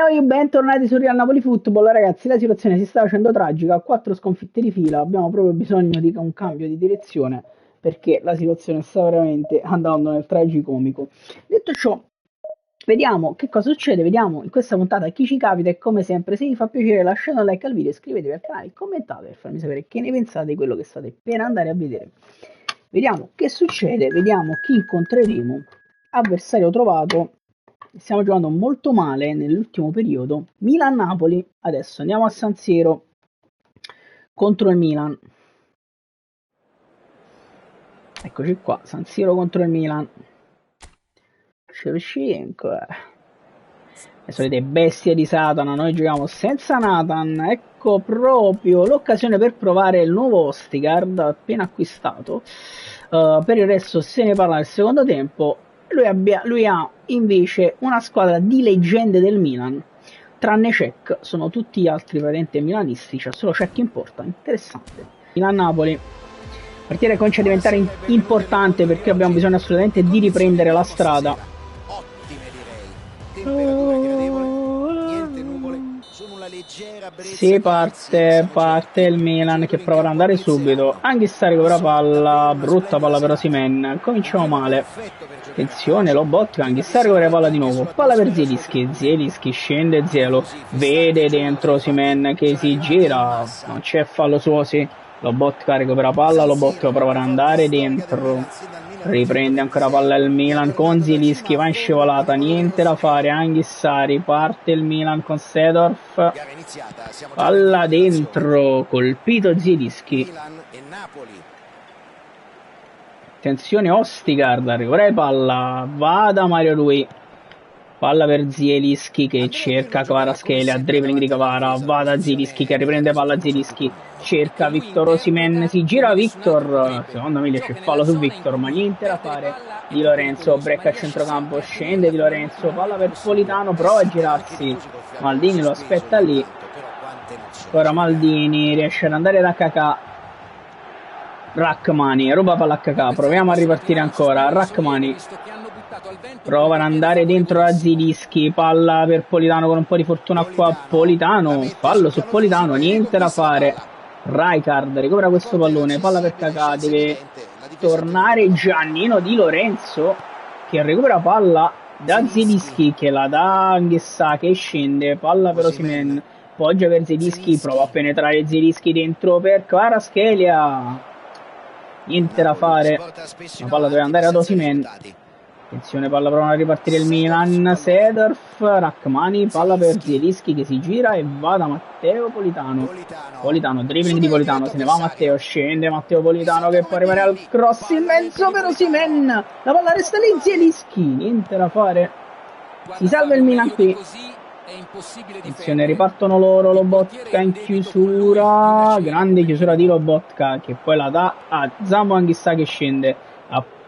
Oi, bentornati su Real Napoli Football. Ragazzi, la situazione si sta facendo tragica, 4 sconfitte di fila, abbiamo proprio bisogno di un cambio di direzione perché la situazione sta veramente andando nel tragicomico. Detto ciò, vediamo che cosa succede, vediamo in questa puntata chi ci capita e come sempre se vi fa piacere lasciate un like al video, iscrivetevi al canale, commentate per farmi sapere che ne pensate di quello che state per andare a vedere. Vediamo che succede, vediamo chi incontreremo. Avversario trovato. Stiamo giocando molto male nell'ultimo periodo. Milan-Napoli. Adesso andiamo a San Siro contro il Milan. Eccoci qua, San Siro contro il Milan. Shevchenko. Le solite bestie di Satana. Noi giochiamo senza Nathan. Ecco proprio l'occasione per provare il nuovo Ostigard appena acquistato. Per il resto se ne parla nel secondo tempo. Lui ha invece una squadra di leggende del Milan, tranne Cech, sono tutti gli altri praticamente milanisti, c'è solo Cech in porta, interessante. Milan-Napoli, partita che comincia a diventare importante perché abbiamo bisogno assolutamente di riprendere la strada. Sì, parte il Milan che prova ad andare subito. Anghissà recupera palla, brutta palla per Osimhen. Cominciamo male. Attenzione, Lobotka, Anghissà recupera palla di nuovo. Palla per Zielinski scende Zielo. Vede dentro Osimhen che si gira. Non c'è fallo su Osi. Lobotka recupera palla, Lobotka prova ad andare dentro. Riprende ancora palla il Milan con Zielinski, va in scivolata, niente da fare, Anghissari, parte il Milan con Seedorf, palla dentro, colpito Zielinski. Attenzione Ostigard, recupera palla, va da Mario Rui. Palla per Zielinski che cerca Kvaratskhelia, dribbling di Kvara, va da Zielinski che riprende palla Zielinski, cerca Victor Osimhen, si gira Victor, secondo me c'è fallo su Victor ma niente da fare. Di Lorenzo, break a centrocampo, scende Di Lorenzo, palla per Politano, prova a girarsi, Maldini lo aspetta lì, ora Maldini riesce ad andare da Kakà, Rachmani, ruba palla a Kakà, proviamo a ripartire ancora, Rachmani. Prova ad andare dentro a Zielinski, palla per Politano con un po' di fortuna qua, Politano, fallo su Politano, niente da fare. Rijkaard recupera questo pallone, palla per Kakà, deve tornare Giannino Di Lorenzo che recupera palla da Zielinski che la dà Anghissà che scende, palla per Osimhen, poggia per Zielinski, prova a penetrare Zielinski dentro per Kvaratskhelia, niente da fare, la palla deve andare ad Osimhen. Attenzione, palla provano a ripartire il Milan, Seedorf, Rachmani, palla per Zielinski che si gira e va da Matteo Politano. Politano, dribbling di Politano, se ne va Matteo, scende Matteo Politano che può arrivare al cross in mezzo per Osimhen. La palla resta lì, Zielinski, niente da fare. Si salva il Milan qui. Attenzione, ripartono loro, Lobotka in chiusura, grande chiusura di Lobotka che poi la dà a Zambo Anghissà che scende.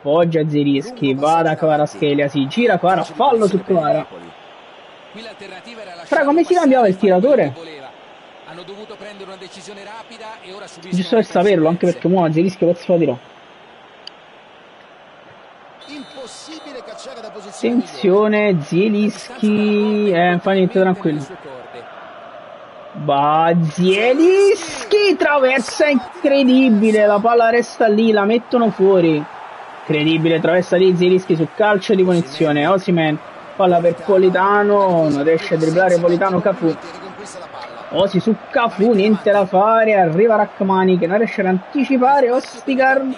Appoggia Zielinski, va da Kvaratskhelia, si gira Kvara, fallo su Kvara. Fra, come si cambiava il tiratore? Giusto per saperlo, anche perché muovo Zielinski pezzo fa tiro. Attenzione, Zielinski, fa niente, tranquillo. Va Zielinski, traversa incredibile, la palla resta lì, la mettono fuori. Incredibile, traversa di Zielinski su calcio di punizione. Osimhen, palla per Politano, non riesce a dribblare Politano, Cafu. Osi su Cafu, niente da fare, arriva Rachmani che non riesce ad anticipare, Ostigard,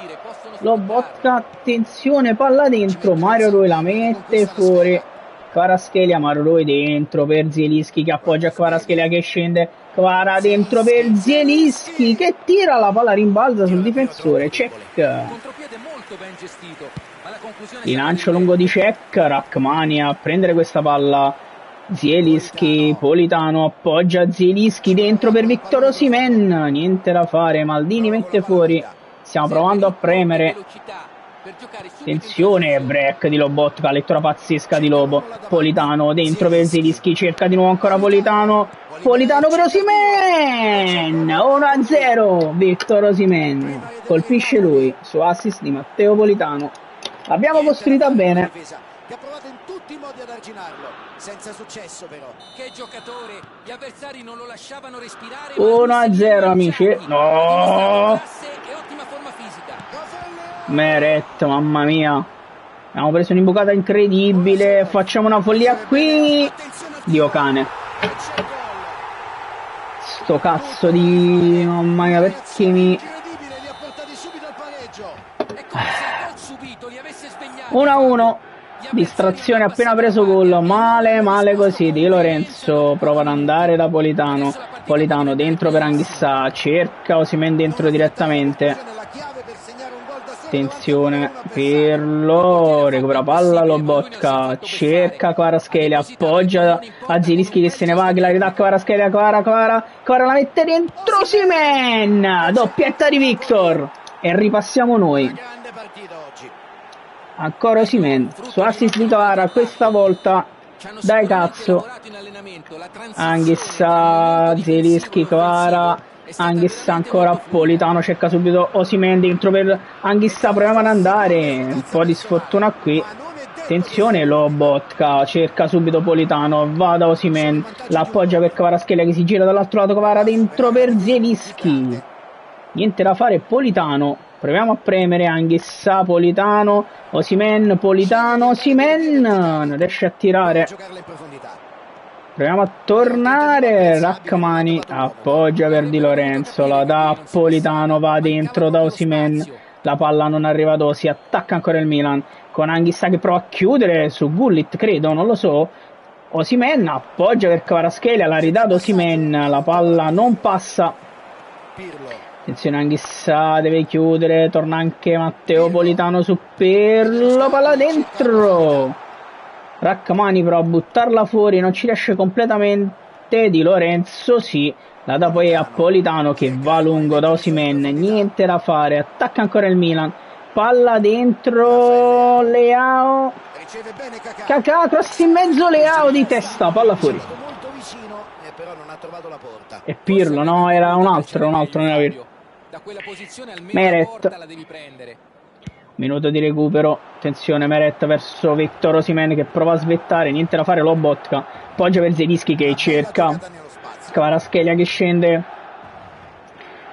Lobotka, attenzione, palla dentro, Mario Rui la mette fuori. Kvaratskhelia, Mario Rui dentro per Zielinski che appoggia Kvaratskhelia che scende, Kvara dentro per Zielinski che tira, la palla rimbalza sul difensore, Cech. Di lancio lungo di Cech, Rachmani a prendere questa palla, Zielinski, Politano appoggia Zielinski dentro per Victor Osimhen, niente da fare, Maldini mette fuori, stiamo provando a premere. Attenzione, break di Lobotka, lettura pazzesca di Lobo, Politano dentro per Zielinski, cerca di nuovo ancora Politano, Politano per Osimhen, 1-0, Victor Osimhen, colpisce lui su assist di Matteo Politano. L'abbiamo costruita bene, che ha provato in tutti i modi ad arginarlo, senza successo però. Che giocatore, gli avversari non lo lasciavano respirare. 1-0 amici. No, E ottima forma fisica. Meret, mamma mia, abbiamo preso un'imbucata incredibile, facciamo una follia qui. Dio cane, sto cazzo di... mamma mia, perché mi... 1-1, distrazione appena preso gol, male così. Di Lorenzo prova ad andare da Politano, Politano dentro per Anghissà, cerca Osimhen dentro direttamente, attenzione, Pirlo, recupera palla, Lobotka, cerca Kvaratskhelia, appoggia a Zielinski che se ne va, che la Kvaratskhelia, Kvara la mette dentro, Osimhen, doppietta di Victor, e ripassiamo noi. Ancora Osimhen, su assist di Kvara, questa volta, dai cazzo, Anghissà, Zielinski, Kvara, Anghissà ancora, Politano cerca subito Osimhen dentro per Anghissà, proviamo ad andare, un po' di sfortuna qui, attenzione Lobotka, cerca subito Politano, va da Osimhen, l'appoggia per Kvaratskhelia che si gira dall'altro lato, Kvara dentro per Zielinski, niente da fare, Politano, proviamo a premere, Anghissà, Politano, Osimhen, Politano, Osimhen, non riesce a tirare. Proviamo a tornare, Rachmani appoggia per Di Lorenzo, la dà a Politano, va dentro da Osimhen, la palla non arriva da si attacca ancora il Milan, con Anghissà che prova a chiudere su Gullit, credo, non lo so. Osimhen appoggia per Kvaratskhelia, la ridà da Osimhen, la palla non passa. Attenzione Anghissà, deve chiudere, torna anche Matteo Politano su Pirlo, palla dentro. Rachmani prova a buttarla fuori, non ci riesce completamente, Di Lorenzo sì, la dà poi a Politano che va lungo da Osimhen, niente da fare, attacca ancora il Milan, palla dentro, Leao, Kakà, cross in mezzo, Leao di testa, palla fuori. E Pirlo, no, era un altro, non era Pirlo. Meret. Minuto di recupero, attenzione Meret verso Victor Osimhen che prova a svettare, niente da fare, Lobotka, appoggia per Zielinski che cerca, Kvaratskhelia che scende,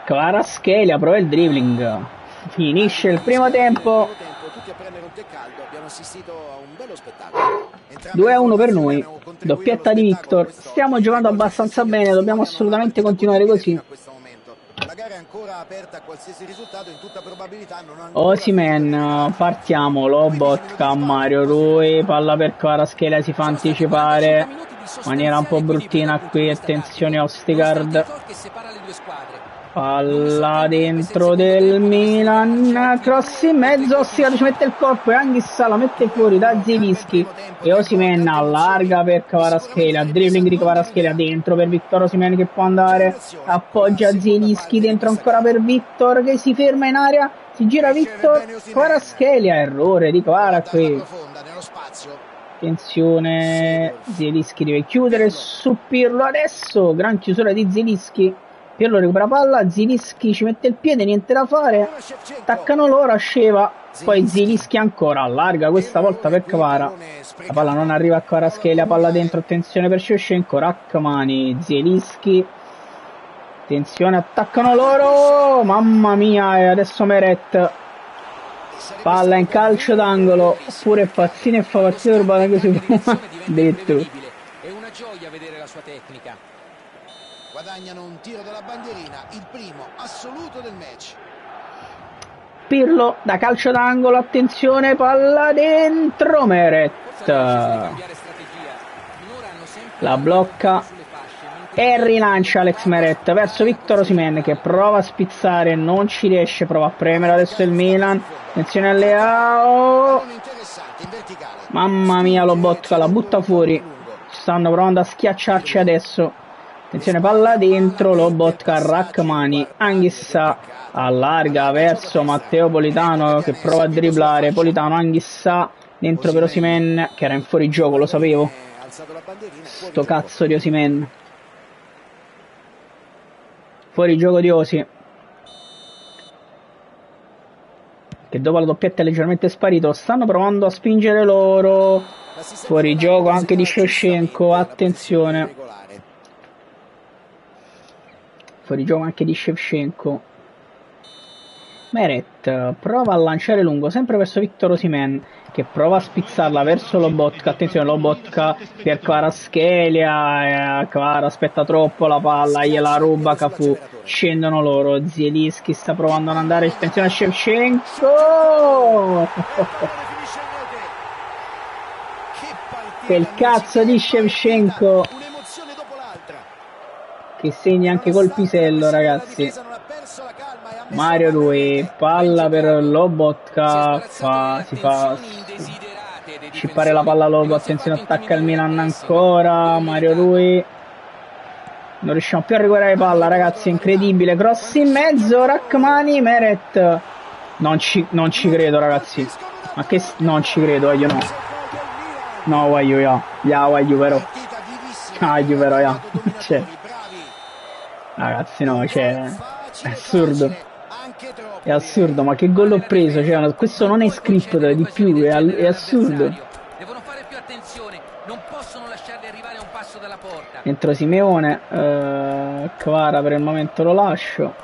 Kvaratskhelia prova il dribbling, finisce il primo tempo, 2-1 per noi, doppietta di Victor, stiamo giocando abbastanza bene, dobbiamo assolutamente continuare così. La gara è ancora aperta a qualsiasi risultato, in tutta probabilità non hanno Osimhen, partiamo, Lobotka, Mario Rui, palla per Kvaratskhelia, si fa anticipare, maniera un po' bruttina qui, attenzione Ostigard, palla dentro del Milan, cross in mezzo, Ostigard ci mette il corpo e Anghissà la mette fuori da Zielinski e Osimhen allarga per Kvaratskhelia, dribbling di Kvaratskhelia dentro per Victor Osimhen che può andare, appoggia Zielinski dentro ancora per Victor che si ferma in area, si gira Victor, Kvaratskhelia, errore di Kvara qui, attenzione Zielinski deve chiudere su Pirlo adesso, gran chiusura di Zielinski, Pirlo recupera palla, Zielinski ci mette il piede, niente da fare, attaccano loro, Sceva, poi Zielinski ancora, allarga questa volta per Kvara, la palla non arriva a Kvaratskhelia, palla dentro, attenzione per Shevchenko, Rachmani, Zielinski, attenzione, attaccano loro, mamma mia, e adesso Meret, palla in calcio d'angolo, oppure Fazzini e fa partita rubata anche su detto. È una gioia vedere la sua tecnica. Guadagnano un tiro dalla bandierina, il primo assoluto del match. Pirlo da calcio d'angolo, attenzione, palla dentro, Meret la blocca e rilancia Alex Meret verso Victor Osimhen che prova a spizzare, non ci riesce, prova a premere adesso il Milan, attenzione a Leao, mamma mia Lobotka la butta fuori, stanno provando a schiacciarci adesso, attenzione palla dentro, Lobotka, Rachmani, Anghissà allarga verso Matteo Politano che prova a dribblare, Politano, Anghissà dentro per Osimhen che era in fuorigioco, lo sapevo, sto cazzo di Osimhen, fuorigioco di Osi, che dopo la doppietta è leggermente sparito. Stanno provando a spingere loro. Fuori gioco anche di Shevchenko, attenzione. Fuori gioco anche di Shevchenko. Meret prova a lanciare lungo sempre verso Victor Osimhen, che prova a spizzarla verso Lobotka. Attenzione, Lobotka per Kvaratskhelia. Kvara aspetta troppo la palla, gliela ruba Cafu. Scendono loro. Zielinski sta provando ad andare. Attenzione a Shevchenko. Quel cazzo di Shevchenko che segna anche col pisello, ragazzi. Mario Rui, palla per Lobotka, scippare la palla Lobo, attenzione, attacca il Milan ancora, Mario Rui, non riusciamo più a recuperare palla, ragazzi, incredibile, cross in mezzo, Rachmani, Meret, non ci credo, ragazzi, ma che, non ci credo, io no, voglio però, cioè, ragazzi, no, cioè, è assurdo, ma che gol ho preso, cioè, questo non è script di più, è assurdo. Devono fare più attenzione, non possono lasciarli arrivare a un passo dalla porta. Dentro Simeone, Kvara per il momento lo lascio.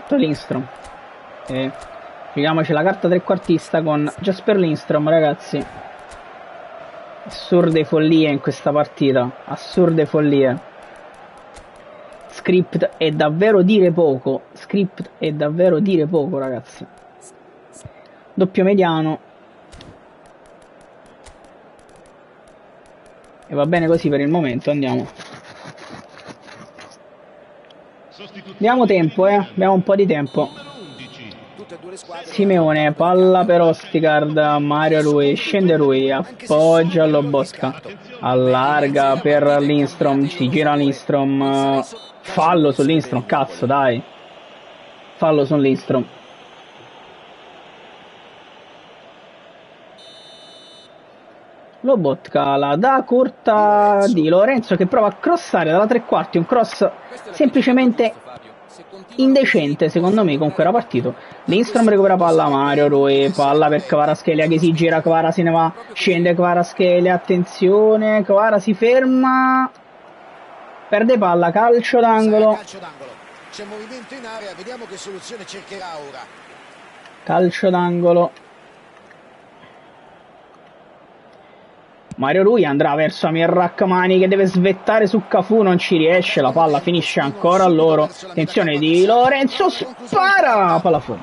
Lindstrom. Giochiamoci la carta trequartista con Jasper Lindstrom, ragazzi. Assurde follie in questa partita, assurde follie. Script è davvero dire poco, ragazzi. Doppio mediano. E va bene così per il momento, andiamo. Diamo tempo, abbiamo un po' di tempo. Simeone, palla per Ostigard, Mario Rui, scende Rui, appoggia Lobotka, allarga per Lindstrom, si gira Lindstrom, fallo su Lindstrom, cazzo dai, fallo su Lindstrom. Lobotka la dà corta di Lorenzo che prova a crossare dalla tre quarti, un cross semplicemente indecente secondo me, comunque era partito. Lindstrom recupera palla, Mario Rui, palla per Kvaratskhelia che si gira, Kvara se ne va, scende Kvaratskhelia, attenzione, Kvara si ferma, perde palla, calcio d'angolo. C'è movimento in area, vediamo che soluzione cercherà ora. Calcio d'angolo. Mario Rui andrà verso Amir Rachmani che deve svettare su Cafu, non ci riesce, la palla finisce ancora a loro. Attenzione di Lorenzo, spara, palla fuori.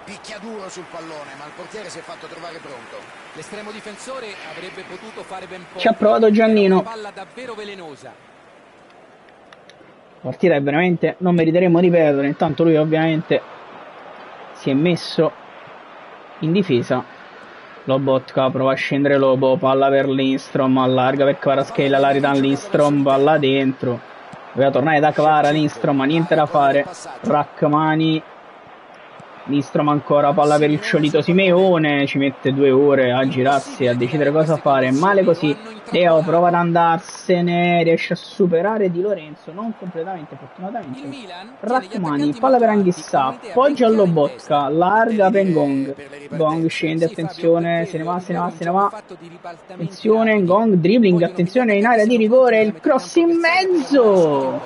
Picchia duro sul pallone, ma il portiere si è fatto trovare pronto. L'estremo difensore avrebbe potuto fare ben poco. Ci ha provato Giannino. Palla davvero velenosa. La partita è veramente, non meriteremo di perdere, intanto lui ovviamente si è messo in difesa. Lobotka prova a scendere Lobo, palla per Lindstrom, allarga per Kvaratskhelia, la ridà Lindstrom, palla dentro, doveva tornare da Kvara, Lindstrom, ma niente da fare, Rachmani, Lindstrom ancora, palla per il ciolito Simeone, ci mette 2 ore a girarsi, a decidere cosa fare, male così, Leo prova ad andarsene, riesce a superare Di Lorenzo, non completamente fortunatamente, Rachmani, palla per Anghissà, appoggia a Lobotka, larga per Gong scende, attenzione, se ne va, attenzione, Gong, dribbling, attenzione in area di rigore, il cross in mezzo,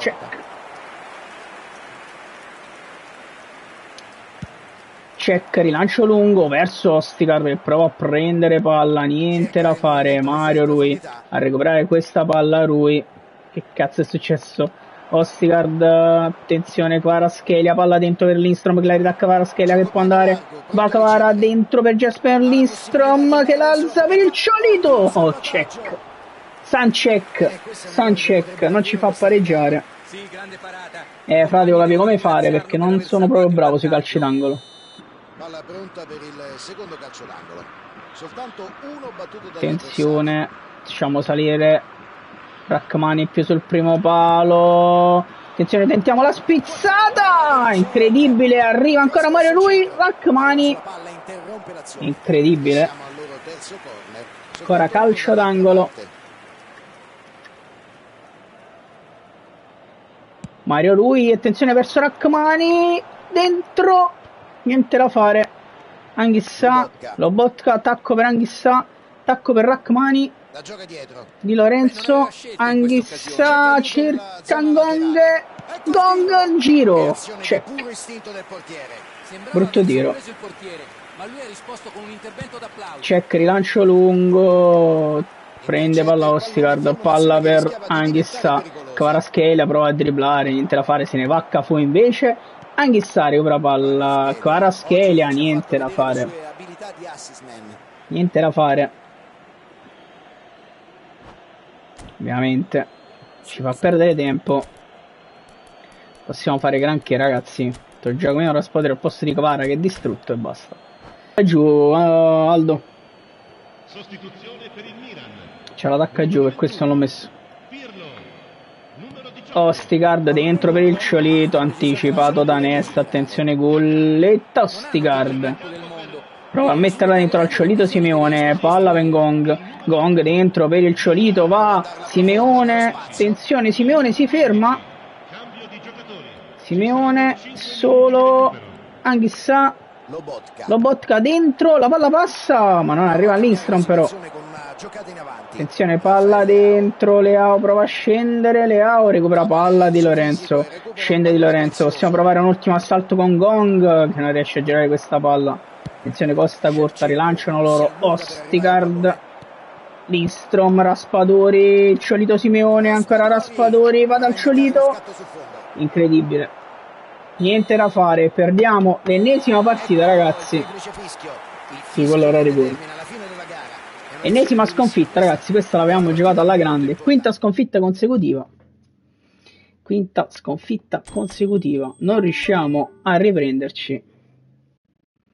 check, rilancio lungo verso Ostigard che prova a prendere palla, niente da fare, Mario Rui a recuperare questa palla, Rui, che cazzo è successo? Ostigard, attenzione, Kvaratskhelia, palla dentro per Lindstrom che la ridà Kvaratskhelia che può andare, va Kvara dentro per Jasper Lindstrom che l'alza per il ciolito, check, Sancek, non ci fa pareggiare, fra devo capire come fare perché non sono proprio bravo sui calci d'angolo. Palla pronta per il secondo calcio d'angolo. Soltanto uno battuto da attenzione, facciamo salire Rachmani più sul primo palo. Attenzione, tentiamo la spizzata! Incredibile, arriva ancora Mario Rui, Rachmani. Incredibile. Ancora calcio d'angolo. Mario Rui, attenzione verso Rachmani, dentro. niente da fare. Anghissà, Lobotka, attacco per Anghissà, attacco per Rachmani. La gioca dietro. Di Lorenzo, Anghissà, cerca Gong, Gong, giro, check. Puro istinto del portiere. Brutto tiro. Il portiere, ma lui ha risposto con un intervento d'applauso. Check, rilancio lungo, prende palla Ostergaard, palla per Anghissà, Kvaratskhelia prova a dribblare, niente da fare, se ne va a Cafu invece. Anghissà recupera palla, Kvaratskhelia, niente da fare. Niente da fare. Ovviamente ci fa perdere tempo. Possiamo fare granché, ragazzi. Giacomino Raspadori al posto di Kvara che è distrutto e basta. Giù Aldo. Sostituzione per il Milan. Ce l'attacca giù, per questo non l'ho messo. Ostergaard dentro per il Ciolito, anticipato da Nesta. Attenzione, golletta. Ostergaard prova a metterla dentro al Ciolito Simeone, palla per Gong, Gong dentro per il Ciolito, va Simeone, attenzione, Simeone si ferma, Simeone solo, Anghissà, Lobotka dentro, la palla passa, ma non arriva all'Instrom però. Attenzione, palla dentro, Leao prova a scendere, Leao recupera palla di Lorenzo, scende di Lorenzo, possiamo provare un ultimo assalto con Gong che non riesce a girare questa palla. Attenzione, costa corta, rilanciano loro, Ostergaard, Lindstrom, Raspadori, Ciolito Simeone, ancora Raspadori, va dal Ciolito, incredibile, niente da fare, perdiamo l'ennesima partita, ragazzi. Sì, quello era rigore. Ennesima sconfitta, ragazzi, questa l'avevamo giocata alla grande, quinta sconfitta consecutiva, non riusciamo a riprenderci.